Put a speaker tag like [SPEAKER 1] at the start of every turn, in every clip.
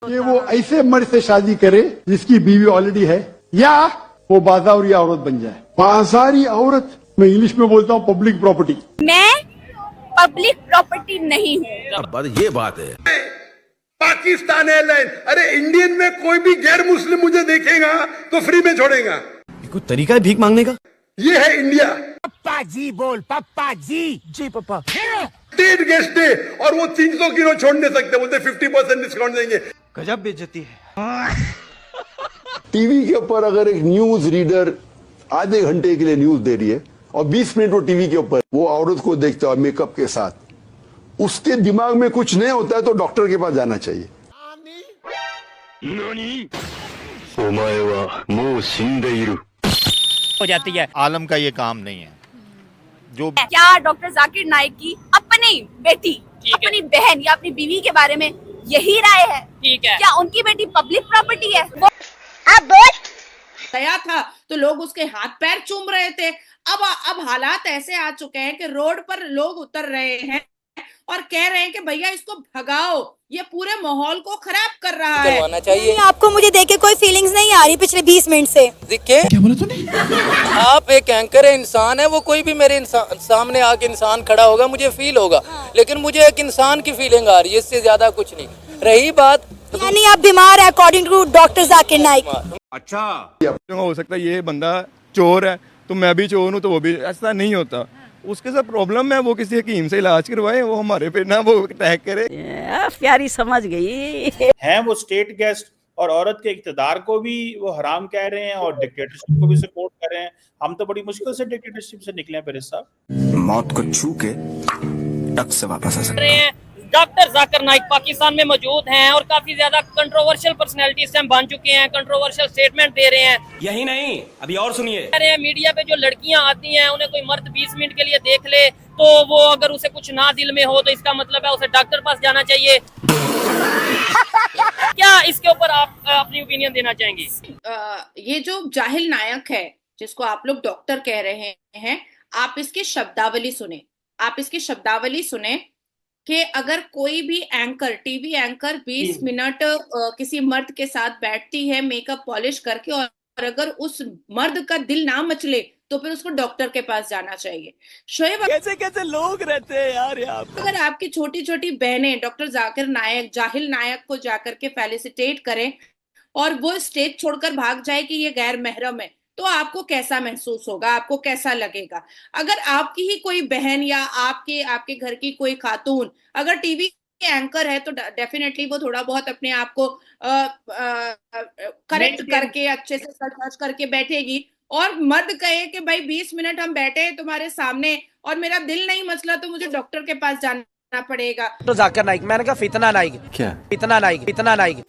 [SPEAKER 1] कि वो ऐसे मर्द से शादी करे जिसकी बीवी ऑलरेडी है, या वो बाजारी औरत बन जाए। बाजारी औरत, मैं इंग्लिश में बोलता हूँ पब्लिक प्रॉपर्टी।
[SPEAKER 2] मैं पब्लिक प्रॉपर्टी नहीं हूँ।
[SPEAKER 3] ये बात है।
[SPEAKER 4] पाकिस्तान एयरलाइन, अरे इंडियन में कोई भी गैर मुस्लिम मुझे देखेगा तो फ्री में छोड़ेगा।
[SPEAKER 3] कोई तरीका है भीख मांगने का?
[SPEAKER 4] ये है इंडिया।
[SPEAKER 5] पप्पा जी बोल, पप्पा जी। जी पप्पा।
[SPEAKER 4] 3 गेस्ट डे और वो 300 किलो छोड़ नहीं सकते, बोलते 50% डिस्काउंट देंगे।
[SPEAKER 3] गजब बेइज्जती है।
[SPEAKER 1] टीवी के ऊपर अगर एक न्यूज रीडर आधे घंटे के लिए न्यूज दे रही है और 20 मिनट वो टीवी के ऊपर वो औरत को देखता है मेकअप के साथ, उसके दिमाग में कुछ नहीं होता है तो डॉक्टर के पास जाना चाहिए।
[SPEAKER 5] हो जाती है। आलम का ये काम नहीं है। जो
[SPEAKER 2] क्या डॉक्टर जाकिर नाइक की अपनी बेटी, अपनी बहन या अपनी बीवी के बारे में यही राय है? ठीक है। क्या उनकी बेटी पब्लिक प्रॉपर्टी है?
[SPEAKER 6] अब गया था तो लोग उसके हाथ पैर चूम रहे थे। अब हालात ऐसे आ चुके हैं कि रोड पर लोग उतर रहे हैं और कह रहे हैं कि भैया इसको भगाओ, ये पूरे माहौल को खराब कर रहा है।
[SPEAKER 7] करवाना चाहिए।
[SPEAKER 8] आपको मुझे देख के कोई फीलिंग्स नहीं आ रही पिछले 20 मिनट से।
[SPEAKER 7] दिखे क्या बोला तूने? आप एक एंकर है, इंसान है, वो कोई भी मेरे सामने आके इंसान खड़ा होगा मुझे फील होगा, लेकिन मुझे एक इंसान की फीलिंग आ रही है, इससे ज्यादा कुछ नहीं। रही बात
[SPEAKER 8] यानी आप बीमार है according to doctor Zakir Naik.
[SPEAKER 9] अच्छा हो सकता है ये बंदा चोर है तो मैं भी चोर हूँ, तो वो भी, ऐसा नहीं होता। उसके साथ प्रॉब्लम है, वो किसी हकीम से इलाज करवाए, वो हमारे पे ना वो अटैक करे।
[SPEAKER 6] प्यारी समझ गई
[SPEAKER 10] है। वो स्टेट गेस्ट और औरत के इक़्तिदार को भी वो हराम कह रहे हैं और डिक्टेटरशिप को भी सपोर्ट कर रहे हैं। हम तो बड़ी मुश्किल से डिक्टेटरशिप से निकले हैं फिर साहब।
[SPEAKER 3] मौत को छू के टक से वापस आ सकते हैं।
[SPEAKER 7] डॉक्टर जाकिर नाइक पाकिस्तान में मौजूद हैं और काफी ज्यादा कंट्रोवर्शियल पर्सनैलिटी इस टाइम बन चुके हैं, कंट्रोवर्शियल स्टेटमेंट दे रहे हैं।
[SPEAKER 3] यही नहीं, अभी और सुनिए।
[SPEAKER 7] कह रहे हैं मीडिया पे जो लड़कियां आती हैं उन्हें कोई मर्द 20 मिनट के लिए देख ले तो वो अगर उसे कुछ ना दिल में हो तो इसका मतलब है उसे डॉक्टर पास जाना चाहिए। क्या इसके ऊपर आप अपनी ओपिनियन देना चाहेंगी?
[SPEAKER 6] ये जो जाहिल नायक है जिसको आप लोग डॉक्टर कह रहे हैं, आप इसकी शब्दावली सुने। आप इसकी शब्दावली सुने कि अगर कोई भी एंकर, टीवी एंकर 20 मिनट किसी मर्द के साथ बैठती है मेकअप पॉलिश करके, और अगर उस मर्द का दिल ना मचले तो फिर उसको डॉक्टर के पास जाना चाहिए। शोएब,
[SPEAKER 5] कैसे कैसे लोग रहते हैं यार यहाँ पे।
[SPEAKER 6] अगर आपकी छोटी छोटी बहनें डॉक्टर जाकिर नायक, जाहिल नायक को जाकर के फेलिसिटेट करें और वो स्टेज छोड़कर भाग जाए कि ये गैर महरम है, तो आपको कैसा महसूस होगा, आपको कैसा लगेगा? अगर आपकी ही कोई बहन या आपके घर की कोई खातून अगर टीवी के एंकर है तो डेफिनेटली वो थोड़ा बहुत अपने आप को करेक्ट करके अच्छे से सर्च करके बैठेगी। और मर्द कहे कि भाई 20 मिनट हम बैठे हैं तुम्हारे सामने और मेरा दिल नहीं मचला तो मुझे डॉक्टर के पास जाना पड़ेगा।
[SPEAKER 5] तो जाकिर नाइक, मैंने कहा फितना नाइक। क्या फितना नाइक? फितना नाइक।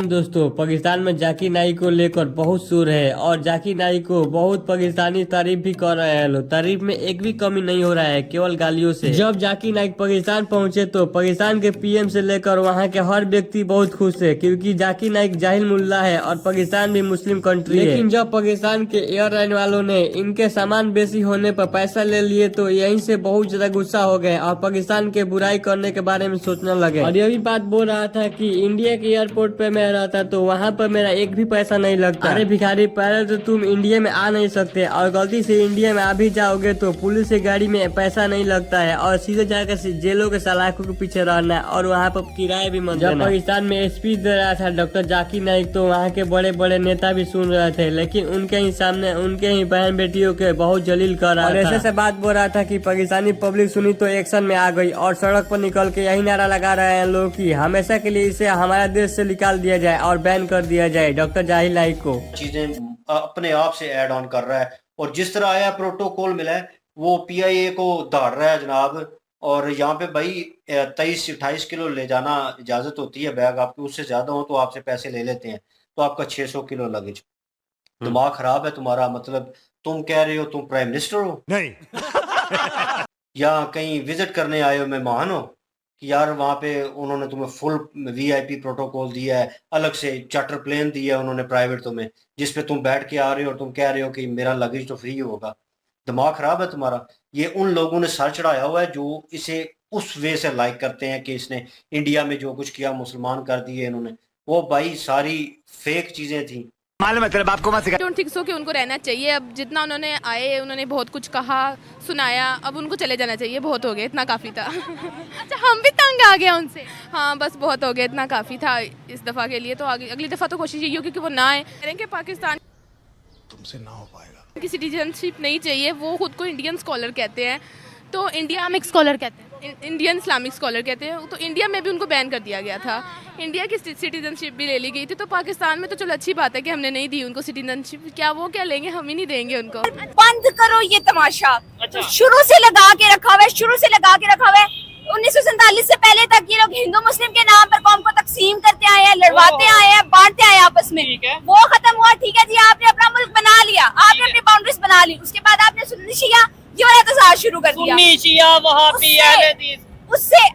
[SPEAKER 11] दोस्तों, पाकिस्तान में जाकिर नाइक को लेकर बहुत शोर है और जाकिर नाइक को बहुत पाकिस्तानी तारीफ भी कर रहे हैं लोग। तारीफ में एक भी कमी नहीं हो रहा है, केवल गालियों से। जब जाकिर नाइक पाकिस्तान पहुंचे तो पाकिस्तान के पीएम से लेकर वहां के हर व्यक्ति बहुत खुश है, क्योंकि जाकिर नाइक जाहिल मुल्ला है और पाकिस्तान भी मुस्लिम कंट्री है। लेकिन जब पाकिस्तान के एयरलाइन वालों ने इनके सामान बेसी होने पर पैसा ले लिए तो यहीं से बहुत ज्यादा गुस्सा हो गए और पाकिस्तान के बुराई करने के बारे में सोचने लगे। और ये भी बात बोल रहा था कि इंडिया के एयरपोर्ट पे मैं रहता तो वहाँ पर मेरा एक भी पैसा नहीं लगता। अरे भिखारी, पहले तो तुम इंडिया में आ नहीं सकते और गलती से इंडिया में आ भी जाओगे तो पुलिस की गाड़ी में पैसा नहीं लगता है और सीधे जाकर जेलों के सलाखों के पीछे रहना है और वहाँ पर किराया भी मत देना। जब पाकिस्तान में स्पीच दे रहा था डॉक्टर जाकिर नाइक तो वहाँ के बड़े बड़े नेता भी सुन रहे थे, लेकिन उनके ही सामने उनके ही बहन बेटियों के बहुत जलील कर रहा था। ऐसे बात बोल रहा था कि पाकिस्तानी पब्लिक सुनी तो एक्शन में आ गई और सड़क पर निकल के यही नारा लगा रहे हैं लोग कि हमेशा के लिए इसे हमारे देश से निकाल दिया जाए और बैन कर दिया जाए डॉक्टर जाहिर नाइक को।
[SPEAKER 10] चीजें अपने आप से ऐड ऑन कर रहा है और जिस तरह आया प्रोटोकॉल मिला है वो पीआईए को दाड़ रहा है जनाब। और यहाँ पे भाई 23-28 किलो ले जाना इजाजत होती है, बैग आपके उससे ज्यादा हो तो आपसे पैसे ले लेते हैं, तो आपका 600 किलो लगेज। दिमाग खराब है तुम्हारा? मतलब तुम कह रहे हो तुम प्राइम मिनिस्टर हो नहीं या कहीं विजिट करने आए हो, मेहमान हो कि यार वहाँ पे उन्होंने तुम्हें फुल वीआईपी प्रोटोकॉल दिया है, अलग से चार्टर प्लेन दिया है उन्होंने प्राइवेट तुम्हें, जिस पे तुम बैठ के आ रहे हो और तुम कह रहे हो कि मेरा लगेज तो फ्री होगा। दिमाग खराब है तुम्हारा? ये उन लोगों ने सर चढ़ाया हुआ है जो इसे उस वे से लाइक करते हैं कि इसने इंडिया में जो कुछ किया मुसलमान कर दिए इन्होंने, वो भाई सारी फेक चीजें थी।
[SPEAKER 2] डोंट थिंक सो कि उनको रहना चाहिए। अब जितना उन्होंने आए, उन्होंने बहुत कुछ कहा, सुनाया, अब उनको चले जाना चाहिए। बहुत हो गया, इतना काफ़ी था। अच्छा, हम भी तंग आ गए उनसे। हाँ बस बहुत हो गया, इतना काफ़ी था इस दफ़ा के लिए। तो अगली दफ़ा तो कोशिश यही होगी कि वो ना आए। करेंगे पाकिस्तान
[SPEAKER 4] तुमसे ना हो पाएगा।
[SPEAKER 2] की सिटीजनशिप नहीं चाहिए। वो खुद को इंडियन स्कॉलर कहते हैं, तो इंडिया में
[SPEAKER 8] स्कॉलर कहते हैं।
[SPEAKER 2] इंडियन इस्लामिक स्कॉलर कहते हैं। तो इंडिया में भी उनको बैन कर दिया गया था। इंडिया की सिटीजनशिप भी ले ली गई थी। तो पाकिस्तान में तो चलो अच्छी बात है कि हमने नहीं दी उनको सिटीजनशिप। क्या वो क्या लेंगे, हम ही नहीं देंगे उनको।
[SPEAKER 8] बंद करो ये तमाशा।
[SPEAKER 2] अच्छा।
[SPEAKER 8] शुरू से लगा के रखा हुआ है, शुरू से लगा के रखा हुआ है। 1947 से पहले तक ये लोग हिंदू मुस्लिम के नाम पर कौम को तकसीम करते आए हैं, लड़वाते आए हैं, बांटते आए आपस में। वो खत्म हुआ, ठीक है जी, आपने अपना मुल्क बना लिया, आपने अपनी बाउंड्रीज बना ली। उसके बाद आपने सुन्नी शिया ये वाला तसाद शुरू कर दिया।
[SPEAKER 2] सुन्नी शिया वहाबी अहले हदीस।
[SPEAKER 8] उससे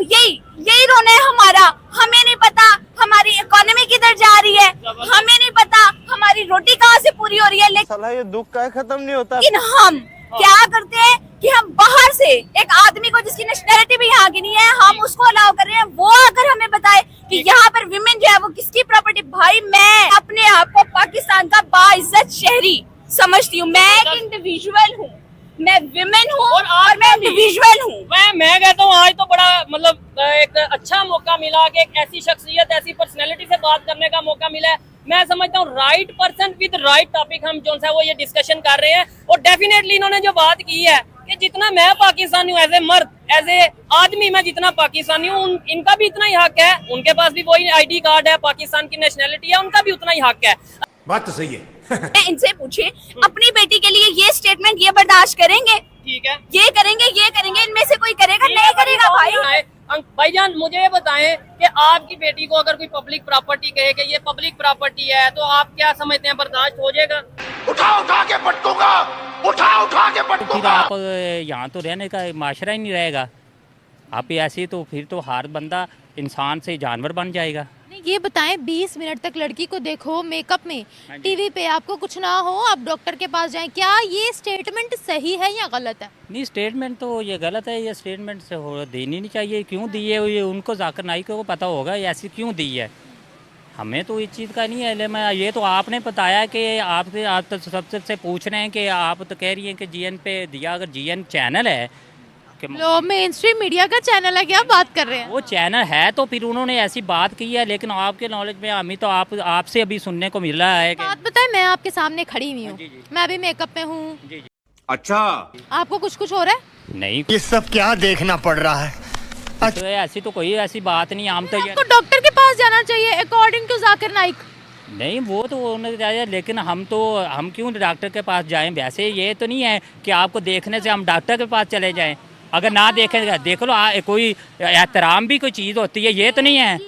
[SPEAKER 8] यही रोना है हमारा। हमें नहीं पता हमारी इकोनॉमी किधर जा रही है, हमें नहीं पता हमारी रोटी कहाँ से पूरी हो रही है। लेकिन
[SPEAKER 5] ये दुख का खत्म नहीं होता।
[SPEAKER 8] हम क्या करते हैं कि हम बाहर से एक आदमी को जिसकी नेशनैलिटी भी यहाँ की नहीं है, हम उसको अलाउ कर रहे हैं। वो अगर हमें बताए कि यहाँ पर विमेन जो है वो किसकी प्रॉपर्टी, भाई मैं अपने आप को पाकिस्तान का बाइज्जत शहरी समझती हूँ। मैं एक इंडिविजुअल हूँ, मैं विमेन हूँ और मैं इंडिविजुअल हूँ।
[SPEAKER 2] मैं कहता हूँ आज तो बड़ा मतलब एक अच्छा मौका मिला कि एक ऐसी शख्सियत, ऐसी पर्सनैलिटी से बात करने का मौका मिला है। मैं समझता हूँ right person with right topic हम जो सा वो ये डिस्कशन कर रहे हैं। और डेफिनेटली इन्होंने जो बात की है कि जितना मैं पाकिस्तानी हूँ एज ए मर्द, एज ए आदमी, मैं जितना पाकिस्तानी हूँ इनका भी इतना ही हक है। उनके पास भी वही ID कार्ड है, पाकिस्तान की नेशनैलिटी है, उनका भी उतना ही हक है।
[SPEAKER 4] बात तो सही है।
[SPEAKER 8] इनसे पूछे अपनी बेटी के लिए ये स्टेटमेंट ये बर्दाश्त करेंगे?
[SPEAKER 2] ठीक है,
[SPEAKER 8] ये करेंगे, इनमें से कोई करेगा? नहीं करेगा भाई।
[SPEAKER 2] भाईजान मुझे ये बताएं कि आपकी बेटी को अगर कोई पब्लिक प्रॉपर्टी कहे कि ये पब्लिक प्रॉपर्टी है, तो आप क्या समझते हैं, बर्दाश्त हो जाएगा?
[SPEAKER 4] उठा के पटकूंगा, उठा के पटकूंगा।
[SPEAKER 11] आप यहाँ तो रहने का माशरा ही नहीं रहेगा। आप ऐसे तो फिर तो हर बंदा इंसान से जानवर बन जाएगा।
[SPEAKER 8] ये बताएं, 20 मिनट तक लड़की को देखो मेकअप में, टीवी पे आपको कुछ ना हो, आप डॉक्टर के पास जाएं, क्या ये स्टेटमेंट सही है या गलत है?
[SPEAKER 11] नहीं, स्टेटमेंट तो ये गलत है। ये स्टेटमेंट से देनी नहीं चाहिए। क्यों दी है ये उनको, जाकिर नाइक को पता होगा ये ऐसी क्यों दी है। हमें तो इस चीज़ का नहीं है। मैं ये तो आपने बताया कि आप तो सबसे पूछ रहे हैं कि आप तो कह रही हैं कि GN पे दिया। अगर GN चैनल है,
[SPEAKER 8] लो मेन स्ट्रीम मीडिया का चैनल है, क्या बात कर रहे हैं?
[SPEAKER 11] वो चैनल है तो फिर उन्होंने ऐसी बात की है। लेकिन आपके नॉलेज में हमें तो आपसे अभी सुनने को मिल रहा है कि
[SPEAKER 8] बात बताए, मैं आपके सामने खड़ी हुई हूँ, मैं अभी मेकअप में हूँ।
[SPEAKER 4] अच्छा,
[SPEAKER 8] आपको कुछ हो रहा है?
[SPEAKER 11] नहीं,
[SPEAKER 3] ये सब क्या देखना पड़ रहा है।
[SPEAKER 11] तो ऐसी तो कोई ऐसी बात नहीं। हम तो
[SPEAKER 8] आपको डॉक्टर के पास जाना चाहिए अकॉर्डिंग टू जाकिर नाइक।
[SPEAKER 11] नहीं, वो तो उन्होंने जाए, लेकिन हम क्यों डॉक्टर के पास जाएं? वैसे ये तो नहीं है कि आपको देखने से हम डॉक्टर के पास चले जाएं। अगर ना देखें, देख लो, कोई एहतराम भी कोई चीज़ होती है, ये तो नहीं है।